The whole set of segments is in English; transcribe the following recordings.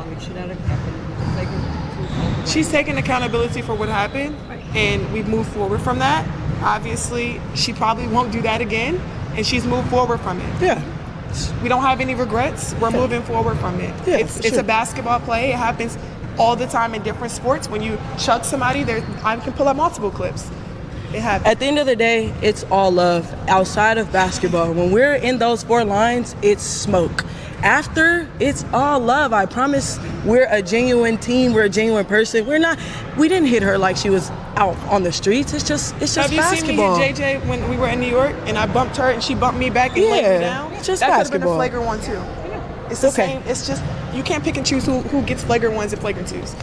wrong. It should not have happened. She's taking accountability for what happened, and we've moved forward from that. Obviously, she probably won't do that again, and she's moved forward from it. Yeah. We don't have any regrets. We're moving forward from it. Yeah, it's a basketball play. It happens all the time in different sports. When you chuck somebody, I can pull up multiple clips. It happens. At the end of the day, it's all love. Outside of basketball, when we're in those 4 lines, it's smoke. After, it's all love. I promise we're a genuine team. We're a genuine person. We didn't hit her like she was out on the streets. It's just Have you basketball. seen me hit JJ when we were in New York and I bumped her and she bumped me back and laid me down? It's just that basketball. That could have been a flagrant one too. It's the same. It's just, you can't pick and choose who gets flagrant ones and flagrant twos.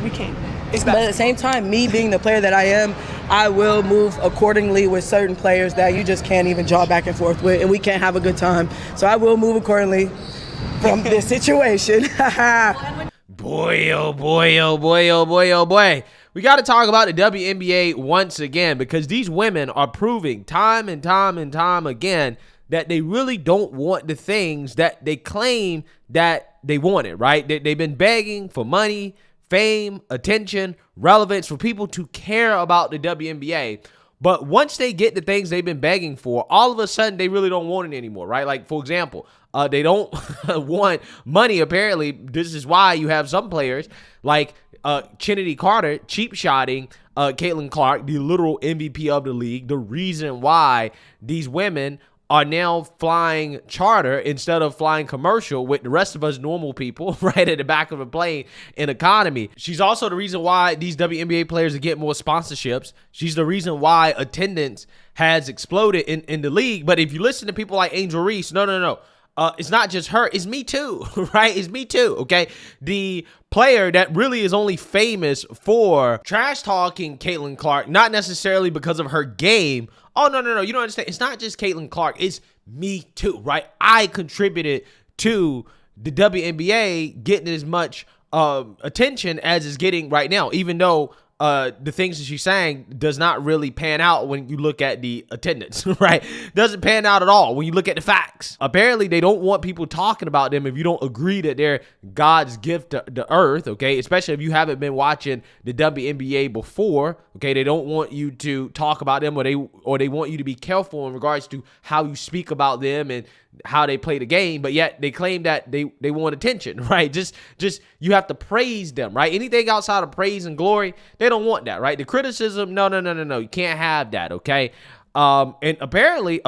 We can't. It's basketball. But at the same time, me being the player that I am, I will move accordingly with certain players that you just can't even draw back and forth with, and we can't have a good time. So I will move accordingly from this situation. Boy, oh boy, oh boy, oh boy, oh boy. We got to talk about the WNBA once again, because these women are proving time and time and time again that they really don't want the things that they claim that they wanted, right? They've been begging for money, fame, attention, relevance, for people to care about the WNBA. But once they get the things they've been begging for, all of a sudden they really don't want it anymore, right? Like, for example, they don't want money, apparently. This is why you have some players like Kennedy Carter cheap-shotting Caitlin Clark, the literal MVP of the league. The reason why these women are now flying charter instead of flying commercial with the rest of us normal people right at the back of a plane in economy. She's also the reason why these WNBA players are getting more sponsorships. She's the reason why attendance has exploded in the league. But if you listen to people like Angel Reese, no. It's not just her. It's me too, right? It's me too, okay? The player that really is only famous for trash talking Caitlin Clark, not necessarily because of her game. Oh, no. You don't understand. It's not just Caitlin Clark. It's me too, right? I contributed to the WNBA getting as much attention as it's getting right now, even though the things that she's saying does not really pan out when you look at the attendance, right? Doesn't pan out at all when you look at the facts. Apparently, they don't want people talking about them if you don't agree that they're God's gift to the earth, okay? Especially if you haven't been watching the WNBA before, okay? They don't want you to talk about them, or they want you to be careful in regards to how you speak about them and how they play the game, but yet they claim that they want attention, right? Just you have to praise them, right? Anything outside of praise and glory, they don't want that, right? The criticism, no. You can't have that, okay? And apparently,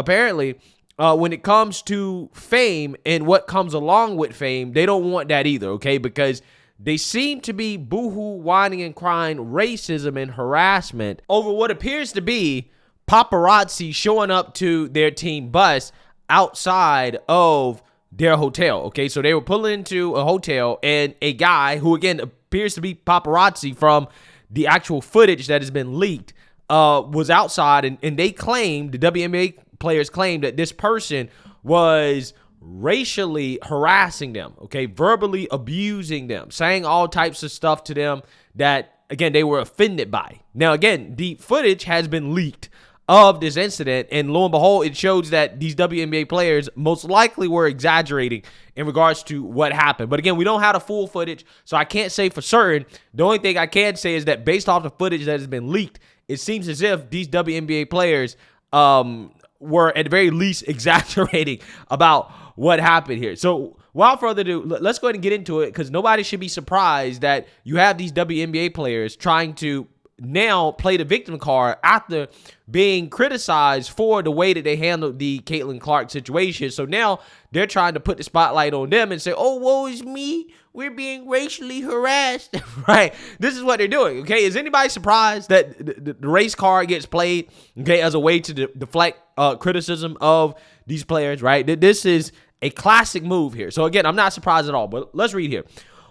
when it comes to fame and what comes along with fame, they don't want that either, okay? Because they seem to be boohoo, whining and crying racism and harassment over what appears to be paparazzi showing up to their team bus outside of their hotel, okay? So they were pulling into a hotel, and a guy who, again, appears to be paparazzi from the actual footage that has been leaked, was outside, and they claimed, the WNBA players claimed, that this person was racially harassing them, okay? Verbally abusing them, saying all types of stuff to them that, again, they were offended by. Now, again, the footage has been leaked of this incident, and lo and behold, it shows that these WNBA players most likely were exaggerating in regards to what happened. But again, we don't have the full footage, so I can't say for certain. The only thing I can say is that based off the footage that has been leaked, it seems as if these WNBA players were at the very least exaggerating about what happened here. So without further ado, let's go ahead and get into it, because nobody should be surprised that you have these WNBA players trying to now play the victim card after being criticized for the way that they handled the Caitlin Clark situation. So now they're trying to put the spotlight on them and say, oh, woe is me, we're being racially harassed, right? This is what they're doing, okay? Is anybody surprised that the race card gets played, okay, as a way to deflect criticism of these players, right? This is a classic move here. So again, I'm not surprised at all, but let's read here.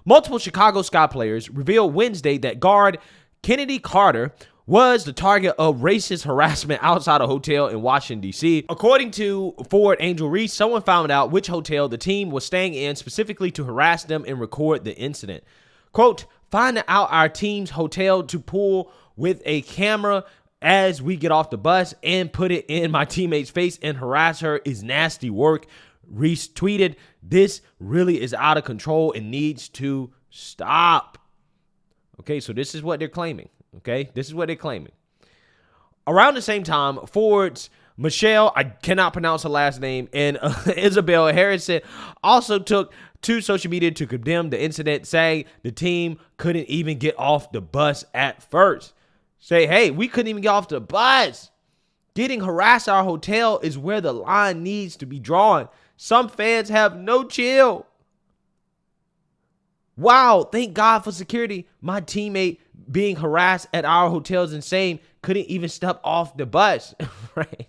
Multiple Chicago Sky players revealed Wednesday that guard Kennedy Carter was the target of racist harassment outside a hotel in Washington, D.C. According to forward Angel Reese, someone found out which hotel the team was staying in specifically to harass them and record the incident. Quote, finding out our team's hotel to pull with a camera as we get off the bus and put it in my teammate's face and harass her is nasty work. Reese tweeted, this really is out of control and needs to Stop. Okay, so this is what they're claiming. Okay, this is what they're claiming. Around the same time, forwards Michelle, I cannot pronounce her last name, and Isabel Harrison also took to social media to condemn the incident, saying the team couldn't even get off the bus at first. Say, hey, we couldn't even get off the bus. Getting harassed at our hotel is where the line needs to be drawn. Some fans have no chill. Wow, thank God for security. My teammate being harassed at our hotel is insane. Couldn't even step off the bus. Right.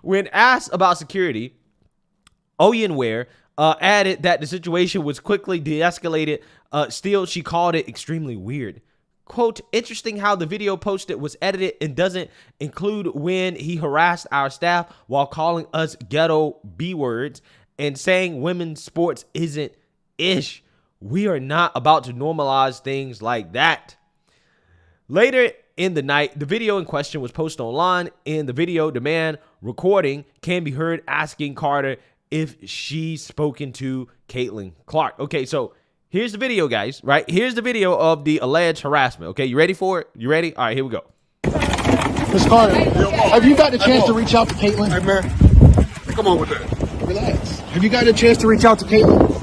When asked about security, Oyenware added that the situation was quickly de-escalated. Still, she called it extremely weird. Quote, interesting how the video posted was edited and doesn't include when he harassed our staff while calling us ghetto B words and saying women's sports isn't ish. We are not about to normalize things like that. Later in the night, the video in question was posted online. In the video, the man recording can be heard asking Carter if she's spoken to Caitlin Clark. Okay, so here's the video, guys, right? Here's the video of the alleged harassment. Okay, you ready for it? You ready? All right, here we go. Miss Carter, have you got a chance to reach out to Caitlin? Hey, man, come on with that. Relax. Have you got a chance to reach out to Caitlin?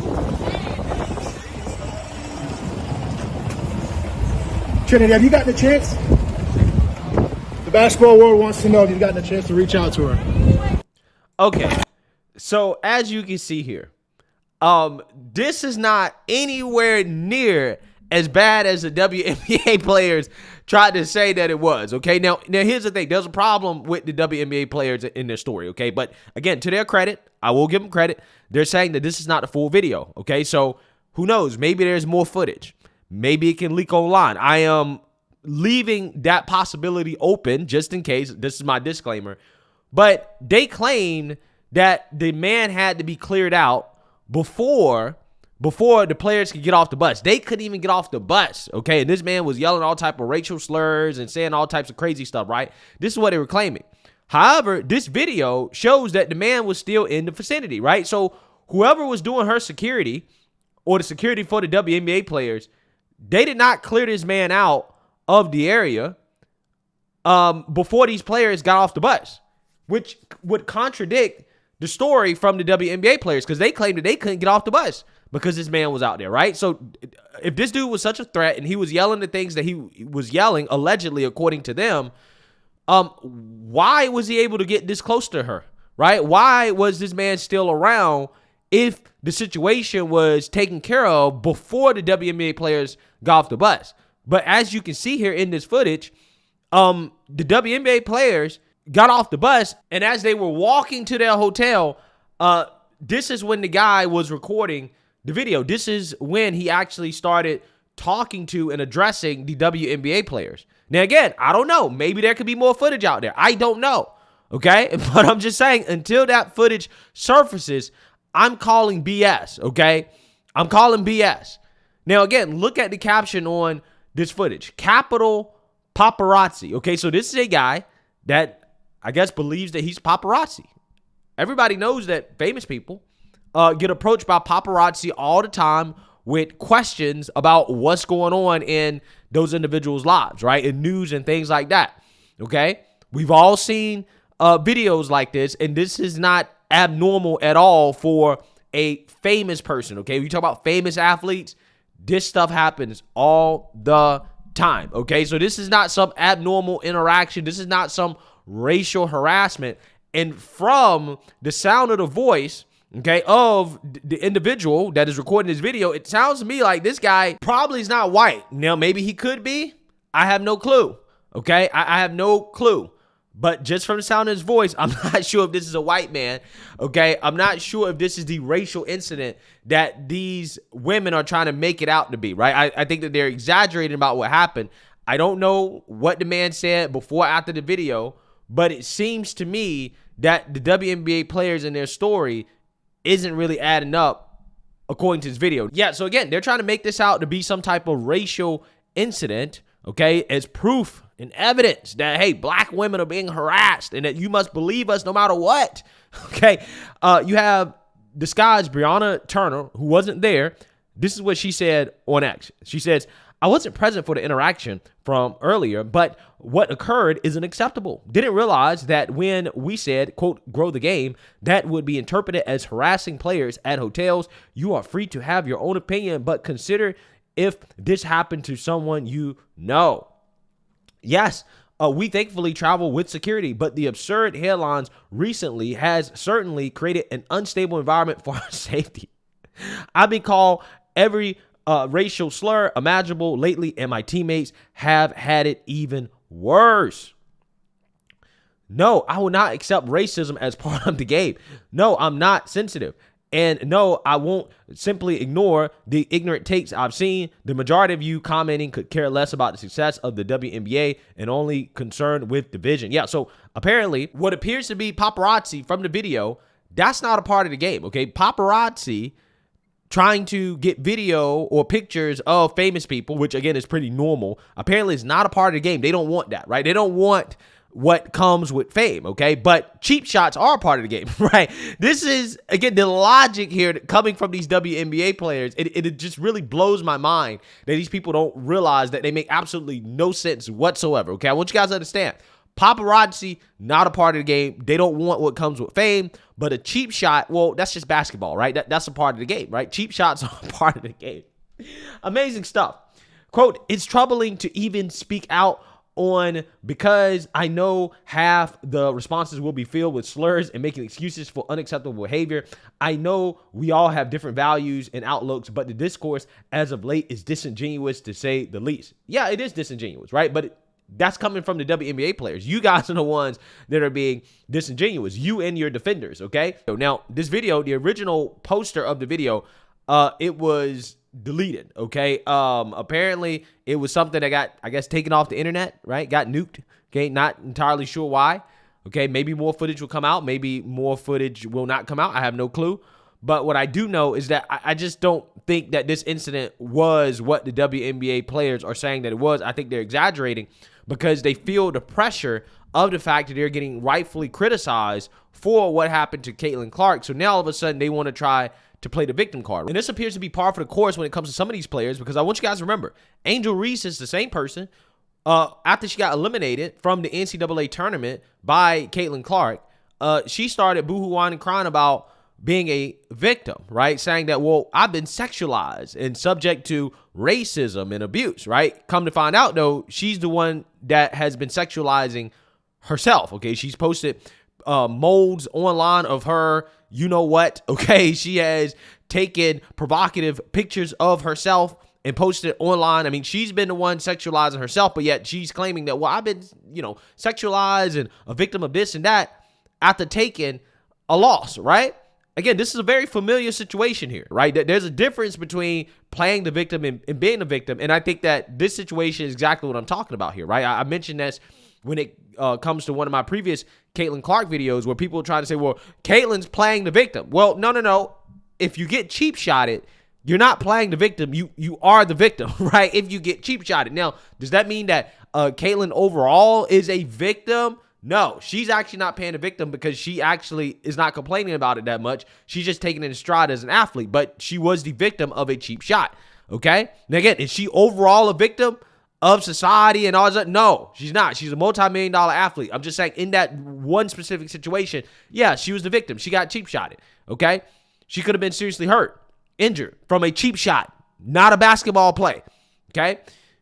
Trinity, have you gotten a chance? The basketball world wants to know if you've gotten a chance to reach out to her. Okay, so as you can see here, this is not anywhere near as bad as the WNBA players tried to say that it was. Okay, now here's the thing. There's a problem with the WNBA players in their story. Okay, but again, to their credit, I will give them credit. They're saying that this is not the full video. Okay, so who knows? Maybe there's more footage. Maybe it can leak online. I am leaving that possibility open just in case. This is my disclaimer. But they claimed that the man had to be cleared out before the players could get off the bus. They couldn't even get off the bus, okay? And this man was yelling all type of racial slurs and saying all types of crazy stuff, right? This is what they were claiming. However, this video shows that the man was still in the vicinity, right? So whoever was doing her security or the security for the WNBA players, they did not clear this man out of the area before these players got off the bus, which would contradict the story from the WNBA players because they claimed that they couldn't get off the bus because this man was out there, right? So if this dude was such a threat and he was yelling the things that he was yelling, allegedly, according to them, why was he able to get this close to her, right? Why was this man still around if the situation was taken care of before the WNBA players got off the bus? But as you can see here in this footage, the WNBA players got off the bus, and as they were walking to their hotel, this is when the guy was recording the video. This is when he actually started talking to and addressing the WNBA players. Now, again, I don't know. Maybe there could be more footage out there. I don't know, okay? But I'm just saying, until that footage surfaces, I'm calling BS, okay? I'm calling BS. Now, again, look at the caption on this footage. Capital paparazzi, okay? So this is a guy that I guess believes that he's paparazzi. Everybody knows that famous people get approached by paparazzi all the time with questions about what's going on in those individuals' lives, right? In news and things like that, okay? We've all seen videos like this, and this is not abnormal at all for a famous person, okay? We talk about famous athletes. This stuff happens all the time, okay? So this is not some abnormal interaction. This is not some racial harassment. And from the sound of the voice, okay, of the individual that is recording this video, it sounds to me like this guy probably is not white. Now, maybe he could be. I have no clue, okay? I have no clue. But just from the sound of his voice, I'm not sure if this is a white man, okay? I'm not sure if this is the racial incident that these women are trying to make it out to be, right? I think that they're exaggerating about what happened. I don't know what the man said before or after the video, but it seems to me that the WNBA players in their story isn't really adding up according to this video. Yeah, so again, they're trying to make this out to be some type of racial incident, okay, as proof and evidence that, hey, black women are being harassed and that you must believe us no matter what, okay? You have disguised Breonna Turner, who wasn't there. This is what she said on X. She says, I wasn't present for the interaction from earlier, but what occurred is unacceptable. Didn't realize that when we said, quote, grow the game, that would be interpreted as harassing players at hotels. You are free to have your own opinion, but consider if this happened to someone you know. Yes, we thankfully travel with security, but the absurd headlines recently has certainly created an unstable environment for our safety. I've been called every racial slur imaginable lately, and my teammates have had it even worse. No, I will not accept racism as part of the game. No, I'm not sensitive. And no, I won't simply ignore the ignorant takes I've seen. The majority of you commenting could care less about the success of the WNBA and only concerned with division. Yeah, so apparently what appears to be paparazzi from the video, that's not a part of the game, okay? Paparazzi trying to get video or pictures of famous people, which again is pretty normal, apparently is not a part of the game. They don't want that, right? They don't want what comes with fame, okay? But cheap shots are a part of the game, right? This is, again, the logic here coming from these WNBA players. It just really blows my mind that these people don't realize that they make absolutely no sense whatsoever, okay? I want you guys to understand. Paparazzi, not a part of the game. They don't want what comes with fame, but a cheap shot, well, that's just basketball, right? That's a part of the game, right? Cheap shots are a part of the game. Amazing stuff. Quote, it's troubling to even speak out on because I know half the responses will be filled with slurs and making excuses for unacceptable behavior. I know we all have different values and outlooks, but the discourse as of late is disingenuous to say the least. Yeah, it is disingenuous, right? But that's coming from the WNBA players. You guys are the ones that are being disingenuous. You and your defenders, okay? So now, this video, the original poster of the video, it was deleted, okay? Apparently, it was something that got, I guess, taken off the internet, right? Got nuked, okay? Not entirely sure why, okay? Maybe more footage will come out. Maybe more footage will not come out. I have no clue. But what I do know is that I just don't think that this incident was what the WNBA players are saying that it was. I think they're exaggerating because they feel the pressure of the fact that they're getting rightfully criticized for what happened to Caitlin Clark. So now all of a sudden they want to try to play the victim card. And this appears to be par for the course when it comes to some of these players, because I want you guys to remember, Angel Reese is the same person. After she got eliminated from the NCAA tournament by Caitlin Clark, she started boohoo-whining and crying about being a victim, right? Saying that, well, I've been sexualized and subject to racism and abuse, right? Come to find out, though, she's the one that has been sexualizing herself, okay? She's posted molds online of her, you know what, okay? She has taken provocative pictures of herself and posted it online. I mean, she's been the one sexualizing herself, but yet she's claiming that, well, I've been, sexualized and a victim of this and that after taking a loss, right? Again, this is a very familiar situation here, right? There's a difference between playing the victim and being the victim. And I think that this situation is exactly what I'm talking about here, right? I mentioned this when it comes to one of my previous Caitlin Clark videos where people try to say, well, Caitlin's playing the victim. Well, no. If you get cheap shotted, you're not playing the victim. You are the victim, right? If you get cheap shotted. Now, does that mean that Caitlin overall is a victim? No, she's actually not playing the victim because she actually is not complaining about it that much. She's just taking it in stride as an athlete, but she was the victim of a cheap shot, okay? Now, again, is she overall a victim of society and all that? No, she's not. She's a multi-million-dollar athlete. I'm just saying in that one specific situation, yeah, she was the victim. She got cheap shotted, okay? She could have been seriously hurt, injured from a cheap shot, not a basketball play, okay?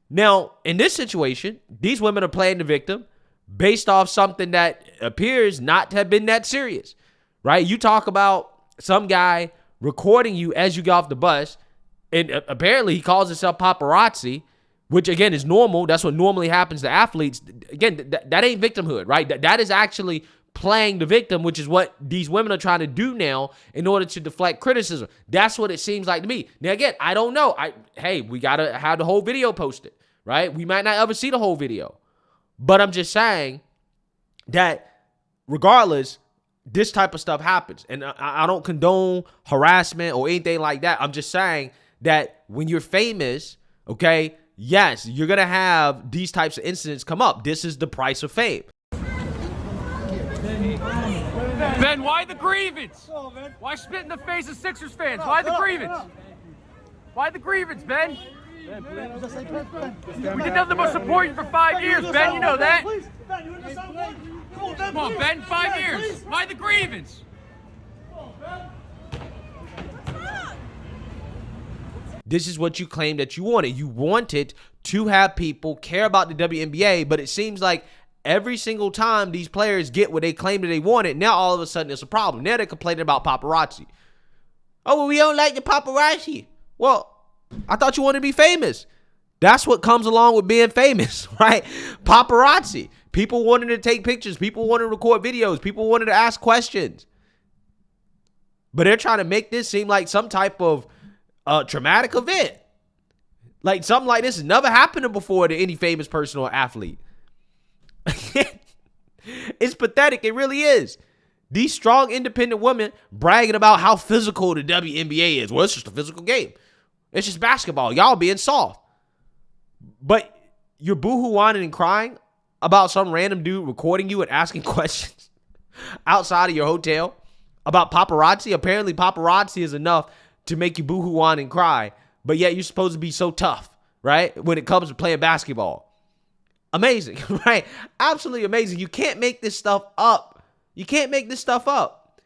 Now, in this situation, these women are playing the victim based off something that appears not to have been that serious, right? You talk about some guy recording you as you get off the bus, and apparently he calls himself paparazzi, which again is normal. That's what normally happens to athletes. Again, that ain't victimhood, right? That is actually playing the victim, which is what these women are trying to do now in order to deflect criticism. That's what it seems like to me. Now, again, I don't know. Hey, we got to have the whole video posted, right? We might not ever see the whole video. But I'm just saying that regardless, this type of stuff happens. And I don't condone harassment or anything like that. I'm just saying that when you're famous, okay, yes, you're going to have these types of incidents come up. This is the price of fame. Back Ben, why the grievance? Why spit in the face of Sixers fans? Why the grievance? Why the grievance, Ben? We did nothing but support you for 5 years, Ben. You know that. Come on, Ben. 5 years. Why the grievance? This is what you claimed that you wanted. You wanted to have people care about the WNBA, but it seems like every single time these players get what they claim that they wanted, now all of a sudden it's a problem. Now they're complaining about paparazzi. Oh, well, we don't like the paparazzi. Well, I thought you wanted to be famous. That's what comes along with being famous, right? Paparazzi. People wanted to take pictures. People wanted to record videos. People wanted to ask questions. But they're trying to make this seem like some type of traumatic event. Like something like this has never happened before to any famous person or athlete. It's pathetic. It really is. These strong, independent women bragging about how physical the WNBA is. Well, it's just a physical game. It's just basketball. Y'all being soft. But you're boohoo whining and crying about some random dude recording you and asking questions outside of your hotel about paparazzi. Apparently paparazzi is enough to make you boohoo whine and cry. But yet you're supposed to be so tough, right? When it comes to playing basketball. Amazing, right? Absolutely amazing. You can't make this stuff up. You can't make this stuff up.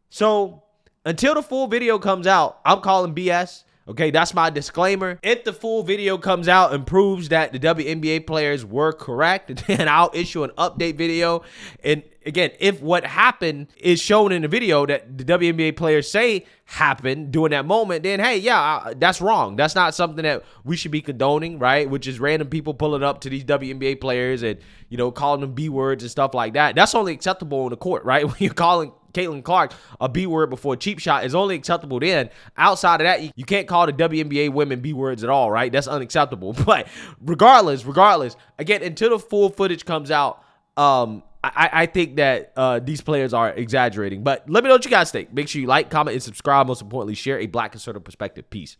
So until the full video comes out, I'm calling BS. Okay, that's my disclaimer. If the full video comes out and proves that the WNBA players were correct, then I'll issue an update video. And again, if what happened is shown in the video that the WNBA players say happened during that moment, then hey, yeah, that's wrong. That's not something that we should be condoning, right? Which is random people pulling up to these WNBA players and, you know, calling them B words and stuff like that. That's only acceptable in the court, right? When you're calling Caitlin Clark a B word before a cheap shot is only acceptable then. Outside of that, you can't call the WNBA women B words at all, right? That's unacceptable. But regardless, again, until the full footage comes out, I think that these players are exaggerating. But let me know what you guys think. Make sure you like, comment, and subscribe. Most importantly, share a Black conservative perspective. Peace.